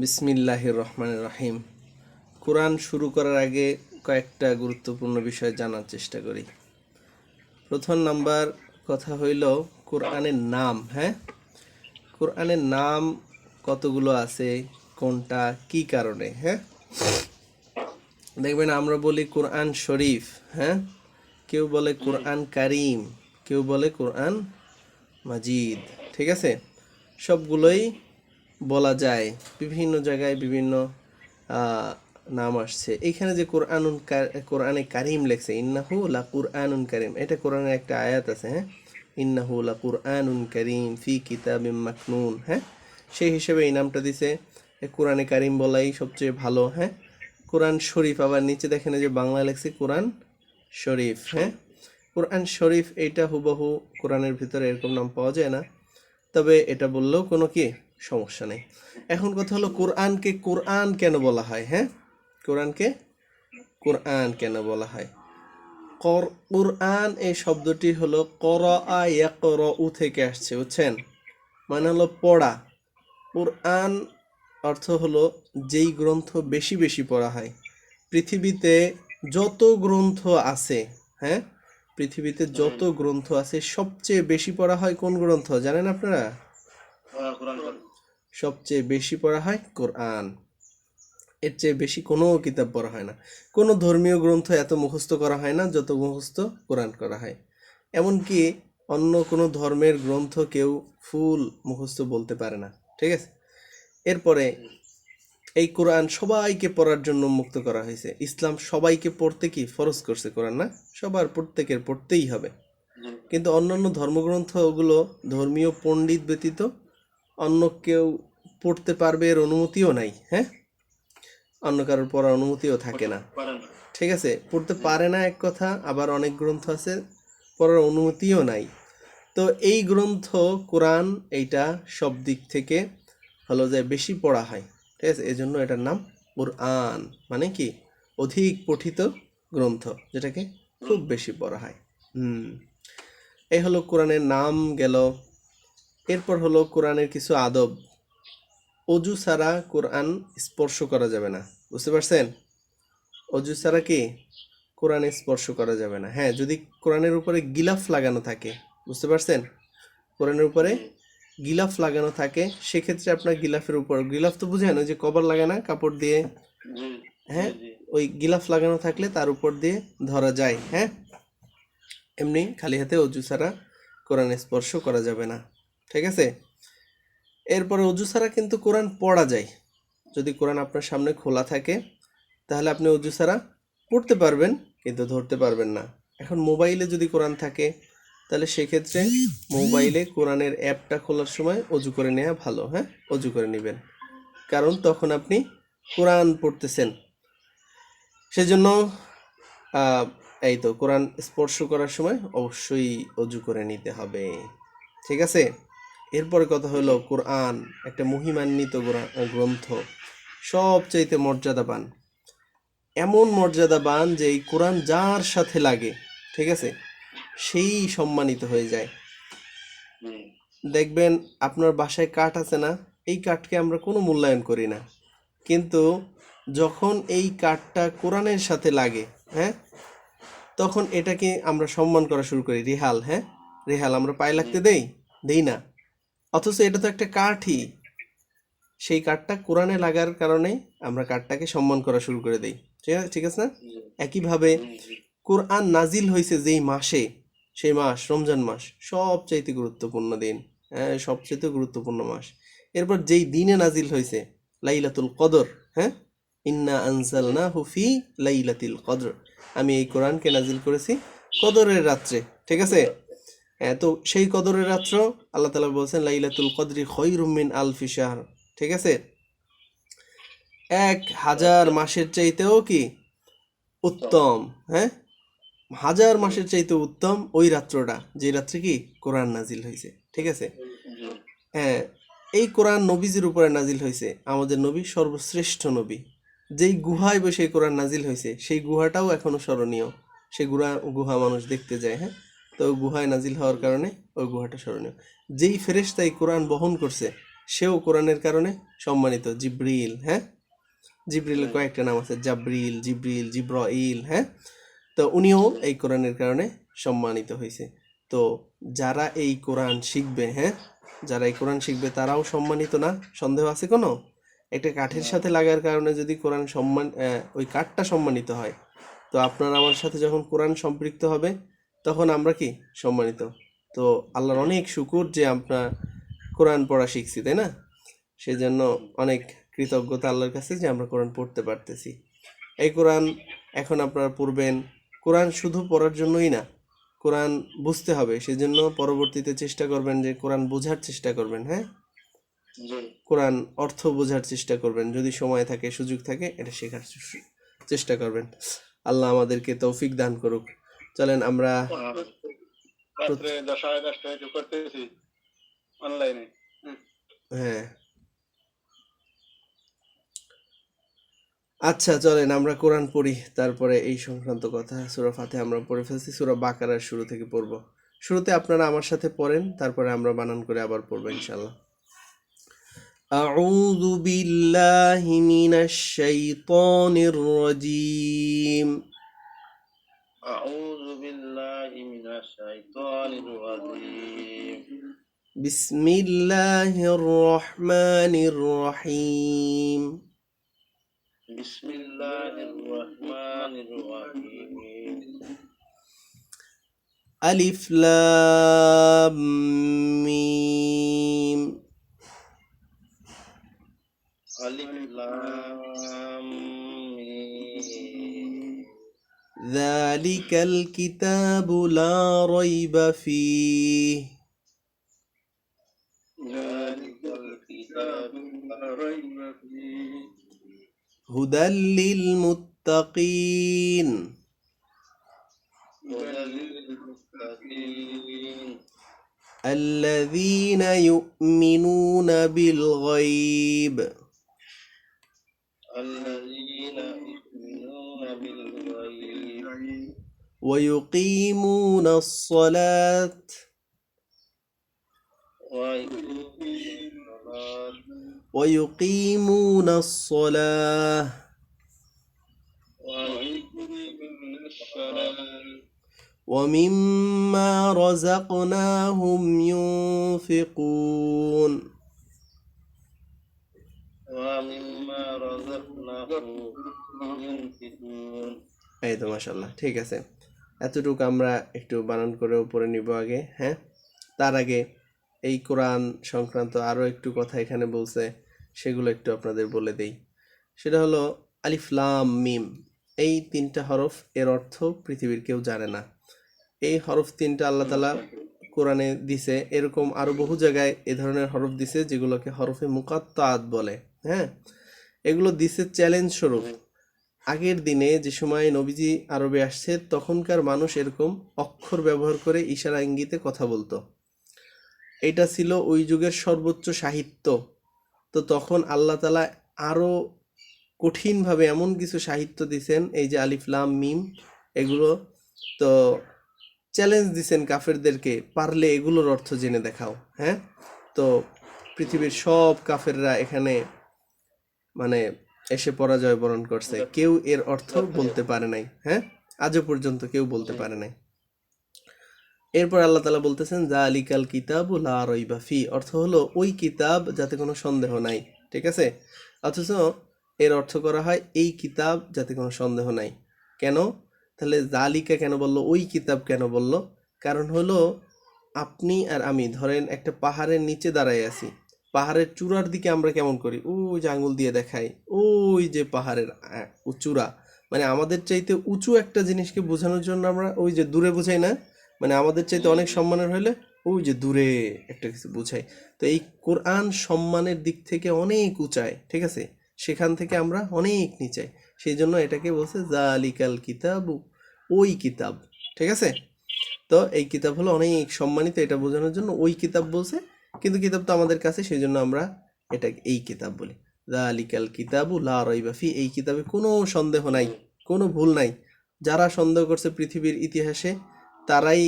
বিসমিল্লাহির রহমানির রহিম। কোরআন শুরু করার আগে কয়েকটা গুরুত্বপূর্ণ বিষয় জানার চেষ্টা করি। প্রথম নাম্বার কথা হইল কোরআনের নাম। কোরআনের নাম কতগুলো আছে, কোনটা কি কারণে। দেখবেন আমরা বলি কোরআন শরীফ, কেউ বলে কোরআন কারিম, কেউ বলে কোরআন মাজিদ। ঠিক আছে, সবগুলোই বলা যায়, বিভিন্ন জায়গায় বিভিন্ন নাম আসছে। এইখানে যে কোরআনে কারিম লেখছে ইন্নাহু লা কুরআনুন কারিম, এটা কোরআনের একটা আয়াত আছে। ইন্নাহু লা কুরআনুন কারিম ফি কিতাবিম মাকনুন। সেই হিসেবে এই নামটা দিছে। কোরআনে কারিম বলাই সবচেয়ে ভালো। কোরআন শরীফ, আবার নিচে দেখেন যে বাংলা লেখছে কোরআন শরীফ। কোরআন শরীফ এইটা হুবহু কোরআনের ভিতরে এরকম নাম পাওয়া যায় না, তবে এটা বললেও কোনো কি সমস্যা নেই। এখন কথা হলো কোরআনকে কোরআন কেন বলা হয়। কোরআনকে কোরআন কেন বলা হয়? কোরআন এই শব্দটি হলো করাআ ইয়াকরাউ থেকে আসছে, বুঝছেন? মানে হলো পড়া। কোরআন অর্থ হলো যেই গ্রন্থ বেশি বেশি পড়া হয়। পৃথিবীতে যত গ্রন্থ আছে, পৃথিবীতে যত গ্রন্থ আছে সবচেয়ে বেশি পড়া হয় কোন গ্রন্থ জানেন আপনারা? সবচেয়ে বেশি পড়া হয় কোরআন। এর চেয়ে বেশি কোনো কিতাব পড়া হয় না। কোনো ধর্মীয় গ্রন্থ এত মুখস্থ করা হয় না যত মুখস্থ কোরআন করা হয়। এমনকি অন্য কোনো ধর্মের গ্রন্থ কেউ ফুল মুখস্থ বলতে পারে না। ঠিক আছে, এরপরে এই কোরআন সবাইকে পড়ার জন্য মুক্ত করা হয়েছে। ইসলাম সবাইকে পড়তে কি ফরজ করছে কোরআন, না? সবার প্রত্যেকের পড়তেই হবে। কিন্তু অন্যান্য ধর্মগ্রন্থ ওগুলো ধর্মীয় পণ্ডিত ব্যতীত অন্য কেউ পড়তে পারবে এর অনুমতিও নাই। অন্য কারোর পড়ার অনুমতিও থাকে না। ঠিক আছে, পড়তে পারে না এক কথা, আবার অনেক গ্রন্থ আছে পড়ার অনুমতিও নাই। তো এই গ্রন্থ কোরআন এইটা সব দিক থেকে হলো যে বেশি পড়া হয়। ঠিক আছে, এজন্য এটার নাম কোরআন, মানে কি অধিক পঠিত গ্রন্থ, যেটাকে খুব বেশি পড়া হয়। এই হলো কোরআনের নাম গেল। এরপর হলো কোরআনের কিছু আদব। অজু ছাড়া কোরআন স্পর্শ করা যাবে না, বুঝতে পারছেন? অজু ছাড়া কি কোরআন স্পর্শ করা যাবে না। যদি কোরআনের উপরে গিলাফ লাগানো থাকে, বুঝতে পারছেন? কোরআনের উপরে গিলাফ লাগানো থাকে, সেক্ষেত্রে আপনার গিলাফের উপর, গিলাফ তো বুঝেন, ওই যে কভার লাগে না কাপড় দিয়ে, ওই গিলাফ লাগানো থাকলে তার উপর দিয়ে ধরা যায়। এমনি খালি হাতে অজু ছাড়া কোরআন স্পর্শ করা যাবে না। ঠিক আছে, এরপরে অজু ছাড়া কিন্তু কোরআন পড়া যায়। যদি কোরআন আপনার সামনে খোলা থাকে তাহলে আপনি অজু ছাড়া পড়তে পারবেন, কিন্তু ধরতে পারবেন না। এখন মোবাইলে যদি কোরআন থাকে তাহলে সেক্ষেত্রে মোবাইলে কোরআনের অ্যাপটা খোলার সময় অজু করে নেওয়া ভালো। অজু করে নেবেন, কারণ তখন আপনি কোরআন পড়তেছেন। সেজন্য এই তো কোরআন স্পর্শ করার সময় অবশ্যই অজু করে নিতে হবে। ঠিক আছে, এরপরে কথা হলো কোরআন একটা মহিমান্বিত গ্রন্থ, সবচাইতে মর্যাদাবান। এমন মর্যাদাবান যে এই কোরআন যার সাথে লাগে, ঠিক আছে, সেই সম্মানিত হয়ে যায়। দেখবেন আপনার বাসায় কাঠ আছে না, এই কাঠকে আমরা কোনো মূল্যায়ন করি না, কিন্তু যখন এই কাঠটা কোরআনের সাথে লাগে, তখন এটাকে আমরা সম্মান করা শুরু করি। রেহাল, রেহাল আমরা পায়ে লাগতে দেই না, অথচ এটা তো একটা কাঠই। সেই কাঠটা কোরআনে লাগার কারণে আমরা কাঠটাকে সম্মান করা শুরু করে দেই। ঠিক আছে না? একইভাবে কোরআন নাজিল হয়েছে যেই মাসে, সেই মাস রমজান মাস, সবচাইতে গুরুত্বপূর্ণ দিন, সবচাইতে গুরুত্বপূর্ণ মাস। এরপর যেই দিনে নাজিল হয়েছে লাইলাতুল কদর, ইন্না আনজালনাহু ফি লাইলাতিল কদর, আমি এই কোরআনকে নাজিল করেছি কদরের রাত্রে। ঠিক আছে, তো সেই কদরের রাত্র আল্লাহ তাআলা বলছেন লাইলাতুল কদরি খায়রুম মিন আলফি শাহর। ঠিক আছে, 1000 মাসের চাইতেও কি উত্তম। 1000 মাসের চাইতে উত্তম ওই রাত্রটা, যে রাত্রে কি কোরআন নাজিল হয়েছে। ঠিক আছে, এই কোরআন নবীজির উপরে নাজিল হয়েছে। আমাদের নবী সর্বশ্রেষ্ঠ নবী। যেই গুহায় বসে কোরআন নাজিল হয়েছে সেই গুহাটাও এখনো স্মরণীয়। সেই গুহা মানুষ দেখতে যায়। তো গুহায় নাজিল হওয়ার কারণে ওই গুহাটা স্মরণীয়। যেই ফেরেশতা এই কোরআন বহন করছে সেও কোরআনের কারণে সম্মানিত। জিব্রিল, হ্যাঁ, জিব্রিলের কয়েকটা নাম আছে, জাবরিল, জিব্রিল, জিব্রাইল, হ্যাঁ। তো উনিও এই কোরআনের কারণে সম্মানিত হয়েছে। তো যারা এই কোরআন শিখবে, হ্যাঁ, যারা এই কোরআন শিখবে তারাও সম্মানিত না, সন্দেহ আছে কোনো? একটা কাঠের সাথে লাগার কারণে যদি কোরআন ওই কাঠটা সম্মানিত হয়, তো আপনার আমার সাথে যখন কোরআন সম্পৃক্ত হবে তখন আমরা কি সম্মানিত। তো আল্লাহর অনেক শুকর যে আমরা কোরআন পড়া শিখছি, তাই না? সেই জন্য অনেক কৃতজ্ঞতা আল্লাহর কাছে যে আমরা কোরআন পড়তে পারতেছি। এই কোরআন এখন আপনারা পড়বেন, কোরআন শুধু পড়ার জন্যই না, কোরআন বুঝতে হবে। সেজন্য পরবর্তীতে চেষ্টা করবেন যে কোরআন বোঝার চেষ্টা করবেন, হ্যাঁ, কোরআন অর্থ বোঝার চেষ্টা করবেন, যদি সময় থাকে সুযোগ থাকে এটা শেখার চেষ্টা করবেন। আল্লাহ আমাদেরকে তৌফিক দান করুক। চলেন আমরা হ্যাঁ, আচ্ছা চলেন আমরা কোরআন পড়ি, তারপরে এই সংক্রান্ত কথা। সূরা ফাতিহা আমরা পড়ে ফেলছি, সূরা বাকারার শুরু থেকে পড়ব। শুরুতে আপনারা আমার সাথে পড়েন, তারপরে আমরা বানান করে আবার পড়বো ইনশাআল্লাহ। আউযু বিল্লাহি মিনাশ শাইতানির রাজীম। আউযু বিল্লাহি মিনাশ শাইতানির রাজীম। বিসমিল্লাহির রহমানির রহিম। বিসমিল্লাহির রহমানির রহিম। আলিফ লাম মিম। আলিফ লাম মিম। যালিকাল কিতাবু লা রাইবা ফীহ। যালিকাল কিতাবু লা রাইবা ফীহ। হুদাল লিল মুত্তাকিন। হুদাল লিল মুত্তাকিন। الذين يؤمنون بالغيب. الذين يؤمنون بالغيب. ويقيمون الصلاة. ويقيمون الصلاة. ومما رزقناهم ينفقون. ومما رزقناهم ينفقون. এই তো মাশাআল্লাহ, ঠিক আছে। এতটুকু আমরা একটু বানান করেও পড়ে নিব আগে, হ্যাঁ। তার আগে এই কোরআন সংক্রান্ত আরও একটু কথা এখানে বলছে, সেগুলো একটু আপনাদের বলে দেই। সেটা হলো আলিফ লাম মিম, এই তিনটা হরফ, এর অর্থ পৃথিবীর কেউ জানে না। এই হরফ তিনটা আল্লাহ তাআলা কোরআনে দিছে, এরকম আরো বহু জায়গায় এ ধরনের হরফ দিছে যেগুলোকে হরফে মুকাত্তাআত বলে, হ্যাঁ। এগুলো দিছে চ্যালেঞ্জ স্বরূপ। আগের দিনে যে সময় নবীজি আরবে আসছে তখনকার মানুষ এরকম অক্ষর ব্যবহার করে ইশারা ইঙ্গিতে কথা বলতো। এটা ছিল ওই যুগের সর্বোচ্চ সাহিত্য। তো তখন আল্লাহ তাআলা আরো কঠিনভাবে এমন কিছু সাহিত্য দিছেন, এই যে আলিফ লাম মিম, এগুলো তো চ্যালেঞ্জ দিছেন কাফেরদেরকে, পারলে এগুলোর অর্থ জেনে দেখাও, হ্যাঁ। তো পৃথিবীর সব কাফেররা এখানে মানে এসে পরাজয় বরণ করছে, কেউ এর অর্থ বলতে পারে নাই, হ্যাঁ, আজও পর্যন্ত কেউ বলতে পারে নাই। এরপর আল্লাহ তাআলা বলতেছেন যালিকাল কিতাবু লা রাইবা ফি, অর্থ হলো ওই কিতাব যাতে কোনো সন্দেহ নাই, ঠিক আছে। অথচ এর অর্থ করা হয় এই কিতাব যাতে কোনো সন্দেহ নাই। কেন? তাহলে জালিকা কেন বললো, ওই কিতাব কেন বললো? কারণ হলো আপনি আর আমি ধরেন একটা পাহাড়ের নিচে দাঁড়ায় আছি, পাহাড়ের চূড়ার দিকে আমরা কেমন করি, ওই যে আঙুল দিয়ে দেখাই, ওই যে পাহাড়ের চূড়া, মানে আমাদের চাইতে উঁচু একটা জিনিসকে বোঝানোর জন্য আমরা ওই যে দূরে বোঝাই না, মানে আমাদের চাইতে অনেক সম্মানের হইলে ওই যে দূরে একটা কিছু বোঝাই। তো এই কোরআন সম্মানের দিক থেকে অনেক উঁচায়, ঠিক আছে, সেখান থেকে আমরা অনেক নিচাই, সেই জন্য এটাকে বলছে জালিকাল কিতাবু, ওই কিতাব, ঠিক আছে। তো এই কিতাব হলো অনেক সম্মানিত, এটা বোঝানোর জন্য ওই কিতাব বলছে, কিন্তু কিতাব তো আমাদের কাছে, সেই জন্য আমরা এটা এই কিতাব বলি। যালিকাল কিতাবু লা রাইবা ফি, এই কিতাবে কোনো সন্দেহ নাই, কোনো ভুল নাই। যারা সন্দেহ করছে পৃথিবীর ইতিহাসে তারাই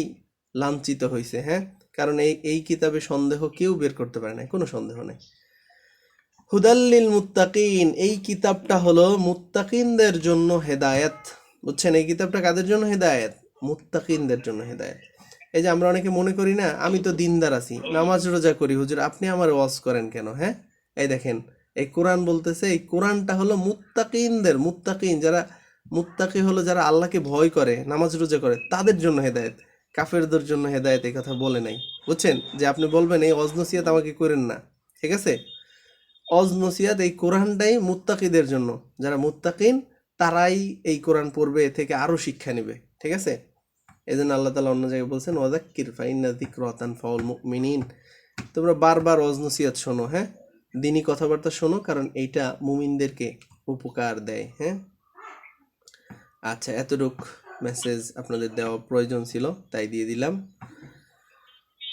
লাঞ্ছিত হয়েছে, হ্যাঁ। কারণ এই কিতাবে সন্দেহ কেউ বের করতে পারে না, কোনো সন্দেহ নাই। হুদাল্লিল মুত্তাকিন, এই কিতাবটা হলো মুত্তাকিনদের জন্য হেদায়েত। বুঝছেন, এই কিতাবটা কাদের জন্য হেদায়েত? মুত্তাকিনদের জন্য হেদায়েত। এই যে আমরা অনেকে মনে করি না, আমি তো দিনদার আছি, নামাজ রোজা করি, হুজুর আপনি আমার ওয়াজ করেন কেন? হ্যাঁ, এই দেখেন, এই কোরআন বলতেছে এই কোরআনটা হলো মুত্তাকিনদের, মুত্তাকিন যারা, মুত্তাকি হলো যারা আল্লাহকে ভয় করে, নামাজ রোজা করে, তাদের জন্য হেদায়েত। কাফেরদের জন্য হেদায়েত এই কথা বলে নাই। বুঝছেন, যে আপনি বলবেন এই ওয়াজ নসিহত আমাকে করেন না, ঠিক আছে? অজ নসিহাত এই কোরআনটাই মুত্তাকিদের জন্য, যারা মুত্তাকিন তারাই এই কোরআন পড়বে, এ থেকে আরো শিক্ষা নেবে, ঠিক আছে? এই জন্য আল্লাহ তাআলা অন্য জায়গায় বলছেন ওয়াযাক্কির ফাইন্না যিকরা তানফাউল মুমিনিন, তোমরা বারবার অজ নসিহাত শোনো, হ্যাঁ, দিনী কথাবার্তা শোনো, কারণ এইটা মুমিনদেরকে উপকার দেয়। হ্যাঁ, আচ্ছা, এতটুক মেসেজ আপনাদের দেওয়া প্রয়োজন ছিল, তাই দিয়ে দিলাম।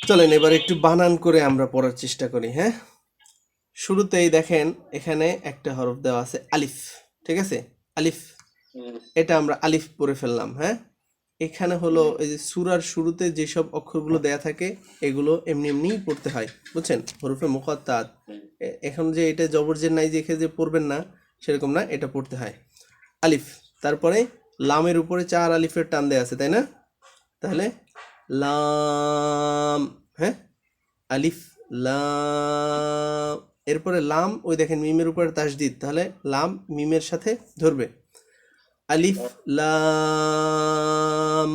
চলেন এবার একটু বানান করে আমরা পড়ার চেষ্টা করি। হ্যাঁ, শুরুতেই দেখেন এখানে একটা হরফ দেওয়া আছে আলিফ, ঠিক আছে? আলিফ, এটা আমরা আলিফ পড়ে ফেললাম। হ্যাঁ, এখানে হলো এই যে সূরার শুরুতে যেসব অক্ষরগুলো দেয়া থাকে এগুলো এমনি এমনিই পড়তে হয়, বুঝছেন? হরফে মুকাত্তাত। এখন যে এটা জবরজের নাই যে এখানে যে পড়বেন না সেরকম না, এটা পড়তে হয় আলিফ। তারপরে লামের উপরে 4 আলিফের টান দেয়া আছে, তাই না? তাহলে লাম, হ্যাঁ, আলিফ লাম। এরপরে লাম, ওই দেখেন মিমের উপরে তাসদিদ, তাহলে লাম মিমের সাথে ধরবে, আলিফ লাম।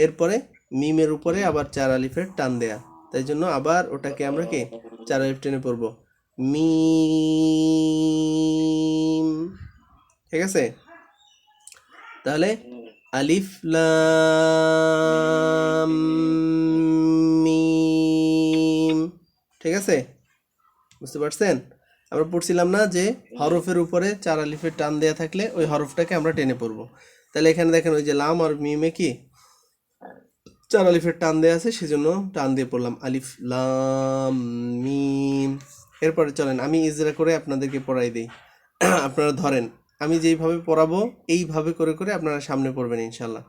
এরপরে মিমের উপরে আবার 4 আলিফের টান দেয়া, তাই জন্য আবার ওটাকে আমরা কি 4 আলিফ টেনে পড়বো, মিম, ঠিক আছে? তাহলে আলিফ লাম মিম, ঠিক আছে? বুঝতে পারছেন? আমরা পড়ছিলাম না যে হরফের উপরে 4 আলিফের টান দেয়া থাকলে ওই হরফটাকে আমরা টেনে পড়বো। তাহলে এখানে দেখেন ওই যে লাম আর মিমে কি 4 আলিফের টান দেয়া আছে, সেজন্য টান দিয়ে পড়লাম আলিফ লাম মিম। এরপরে চলেন আমি ইজরা করে আপনাদেরকে পড়াই দিই। আপনারা ধরেন, আমি যেইভাবে পড়াবো এইভাবে করে করে আপনারা সামনে পড়বেন ইনশাল্লাহ।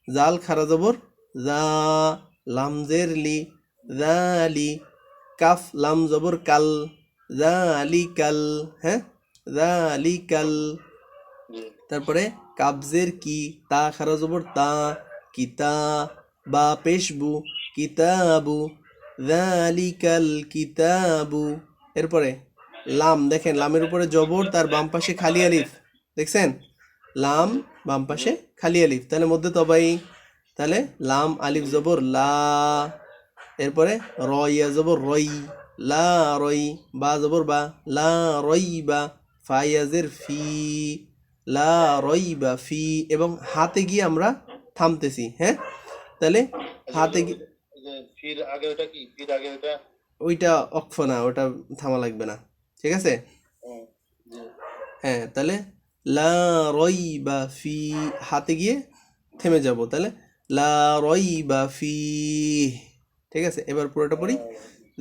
জাল খারা জবর জা, লাম জের লি, জালি, কাফ লাম জবর কাল, জালিকাল, হ্যাঁ, জালিকাল। তারপরে কাবজের কি, তা খারা জবর তা, কিতা, বা পেশবু, কিতাবু, জালিকাল কিতাবু। এরপরে লাম, দেখেন লামের উপরে জবর, তার বাম পাশে খালি আলিফ, দেখছেন? লাম বাম পাশে খালি আলিফ, তাহলে মধ্যে তবাই, তাহলে লাম আলিফ জবর লা। এরপরে র ইয়া জবর রই, লা রই, বা জবর বা, লা রই বা, ফা ইয়াজের ফি, লা রই বা ফি। এবং হাতে গিয়ে আমরা থামতেছি। হ্যাঁ, তাহলে হাতে গিয়ে, ফির আগে ওটা কি, ফির আগে ওটা ওইটা অক্ষ না, ওটা থামা লাগবে না, ঠিক আছে? হ্যাঁ, তাহলে লা রইবা ফি, হাতে গিয়ে থেমে যাব, তাহলে লা রইবা ফি, ঠিক আছে? এবার পুরোটা পড়ি,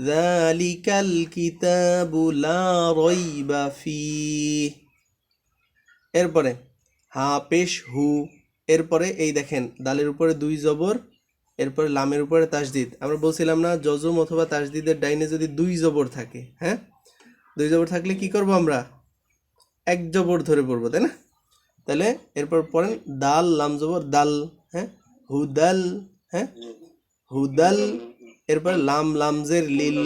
যালিকাল কিতাবু লা রইবা ফি। এরপরে হা পেশ হু, এরপরে এই দেখেন দালের উপরে 2 জবর, এরপরে লামের উপরে তাসদিদ। আমরা বলছিলাম না জজম অথবা তাসদিদের ডাইনে যদি 2 জবর থাকে, হ্যাঁ, 2 জবর থাকলে কি করব আমরা? 1 জবর ধরে পড়বো, তাই না? তাহলে এরপর পড়েন দাল লাম জবর দাল, হ্যাঁ, হুদাল, হ্যাঁ, হুদাল। এরপর লাম লামজের লিল,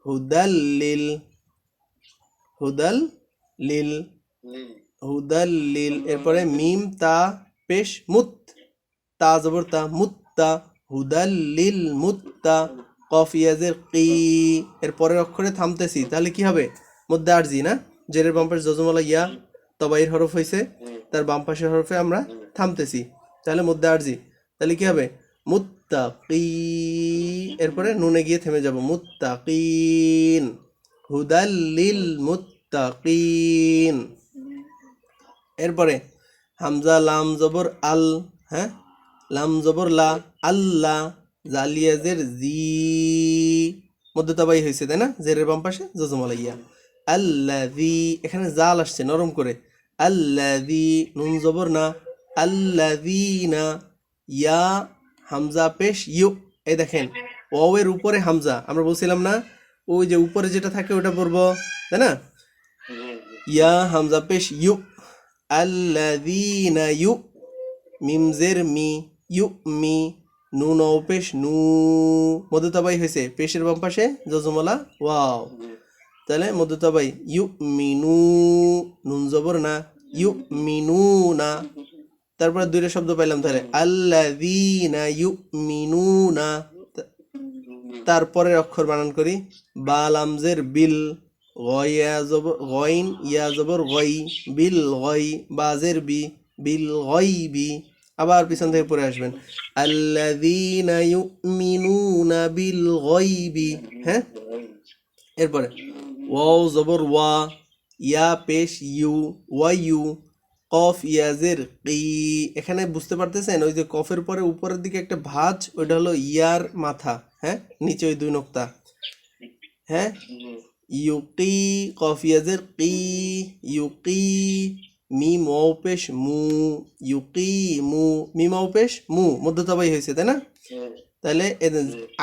হুদাল লিল, হুদাল লিল, হুদাল লিল। এরপরে মিম তা পেশ মুত, তা জবর তা, মুত্তা, হুদাল লিল মুত্তা, কফ ইয়াজের কি। এর পরের অক্ষরে থামতেছি, তাহলে কি হবে? মধ্যে আরজি না, জেরের বাম পাশে জজমলা ইয়া, তবাইর হরফ হয়েছে, তার বাম পাশের হরফে আমরা থামতেছি, তাহলে মধ্যে আরজি, তাহলে কি হবে? মুত্তাকি। এরপরে নুনে গিয়ে থেমে যাব, মুত্তাকিন, হুদাল লিল মুত্তাকিন। এরপরে হামজা লাম জবর আল, হ্যাঁ, লাম জবর লা, আল্লাহ, জালিয়াজের জি, মধ্যে তাবাই হয়েছে, তাই না? জেরের বাম পাশে জজমলা ইয়া, আল্লাযী, এখানে জাল আসছে নরম করে, আল্লাযী, নুন জবর না, আল্লাযীনা, ইয়া হামজা পেশ ইউ। এই দেখেন ওয়াও এর উপরে হামজা, আমরা বলছিলাম না ওই যে উপরে যেটা থাকে ওটা পড়বো, তাই না? জি ইয়া হামজা পেশ ইউ, আল্লাযীনা ইউ, মিম জের মি, ইউ মি, নুন ও পেশ নু, মধ্যতাবাই হয়েছে পেশের বাম পাশে জজমলা ওয়াও, জি তাহলে মধ্যতাবাই ইউ মিনু, নুন জবর না, ইউ মিনু না। তারপরে দুইটা শব্দ পাইলাম তাহলে আল্লাযীনা ইউমিনুনা, তারপরের অক্ষর বানান করি বা লামজের বিল, গয়া জবর গইন, ইয়া জবর গই, বিল গই, বাজের বি, বিল গইবি। আবার পিছন থেকে পড়ে আসবেন আল্লাযীনা ইউমিনুনা বিল গইবি। হ্যাঁ, এরপরে ওয়াও জবর ওয়া, ইয়া পেশ ইউ, ওয়াইউ, কফ ইয়াজের কি। এখানে বুঝতে পারতেছেন ওই যে কফের পরে উপরের দিকে একটা ভাঁজ, ওইটা হলো ইয়ার মাথা। হ্যাঁ, নিচে ওই দুই নোক্তা। হ্যাঁ, জি ইউকি, কফ ইয়াজের কি, ইউকি, মিম ওয়াও পেশ মু, ইউকি মু, মিম ওয়াও পেশ মু, মধ্যতাবাই হয়েছে তাই না? জি তাহলে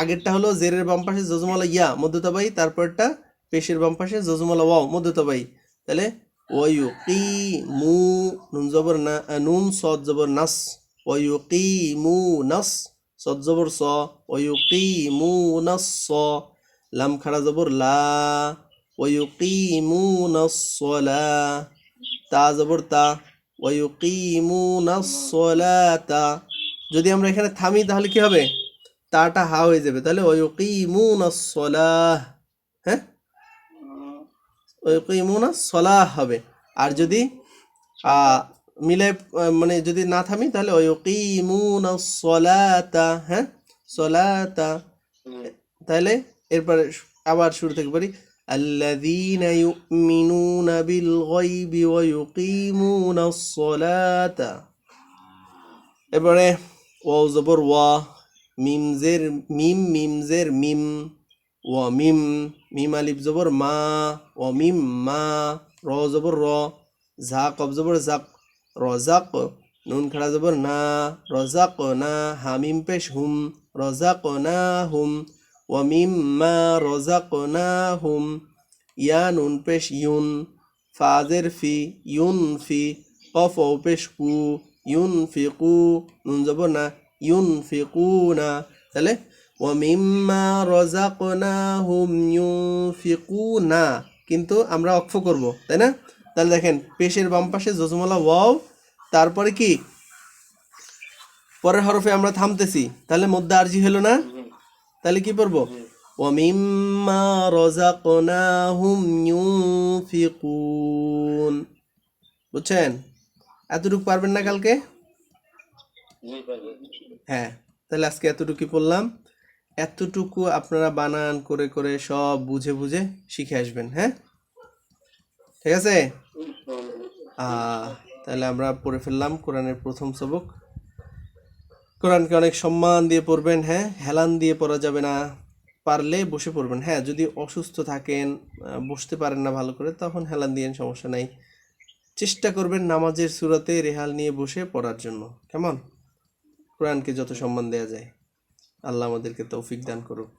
আগেরটা হলো জেরের বাম পাশে জজমালা ইয়া মধ্যতাবাই, তারপরটা পেশের বাম পাশে জজমালা ওয়াও মধ্যতাবাই। তাহলে ওয়ু কি মু, নুন জবর না, নুন সদ জবর নাস, ওয়ু কি মু নাস, সদ জবর স, ওয়ু কি মু নাস স, লাম খাড়া জবর লা, ওয়ু কি মু নাস সলা, তা জবর তা, ওয়ু কি মু নাস সলাতা। যদি আমরা এখানে থামি তাহলে কি হবে? তাটা হা হয়ে যাবে, তাহলে ওয়ুকিমুনাস সলাহ। হ্যাঁ, ওয়ুকিমুনাস সলাহ হবে। আর যদি মিলে মানে যদি না থামি তাহলে ওয়ুকিমুনাস সলাতা। হ্যাঁ, সলাতা। তাহলে এরপরে আবার শুরু থেকে পারি আল্লাযীনা ইউমিনুনা বিল গায়বি ওয়া ইউকিমুনাস সলাতা। এবারে ওয়াও জবর ওয়া, মিম জের মিম, মিম জের মিম, ওয়া মিম, মিম আলিফ জবর মা, ও মিম মা, র জবর র, ঝা কব জবর জাক, রজাক, নুন খাড়া জবর না, রজাক না, হামিম পেশ হুম, রজাক না হুম, ও মিম মা রজাক না হুম, ইয়া নুন পেশ ইউন, ফাজের ফি, ইউন ফি, কফ ও পেশ কু, ইউন ফিকু, নুন জবর না, ইউন ফিকুনা। তাহলে ওয়ামিম্মা রাযাকনাহুম ইউনফিকুনা, কিন্তু আমরা অক্ফ করব তাই না? তাহলে দেখেন পেশের বাম পাশে জজমলা ওয়াও, তারপরে কি পরের হরফে আমরা থামতেছি, তাহলে মধ্যে আরজি হলো না? তাহলে কি পড়বো? ওয়ামিম্মা রাযাকনাহুম ইউনফিকুন। বুঝছেন? এতটুকু পারবেন না কালকে? জি পারবেন হ্যাঁ, তাহলে আজকে এতটুকু পড়লাম। এতটুকু আপনারা বানান করে করে সব বুঝে বুঝে শিখে আসবেন। হ্যাঁ, ঠিক আছে। তাহলে আমরা পড়ে ফেললাম কোরআনের প্রথম সবক। কোরআনকে অনেক সম্মান দিয়ে পড়বেন। হ্যাঁ, হেলান দিয়ে পড়া যাবে না, পারলে বসে পড়বেন। হ্যাঁ, যদি অসুস্থ থাকেন, বসতে পারেন না ভালো করে, তখন হেলান দিয়ে সমস্যা নাই। চেষ্টা করবেন নামাজের সূরাতে রেহাল নিয়ে বসে পড়ার জন্য। কেমন? কোরআনকে যত সম্মান দেওয়া যায়। আল্লাহ আমাদেরকে তৌফিক দান করুক।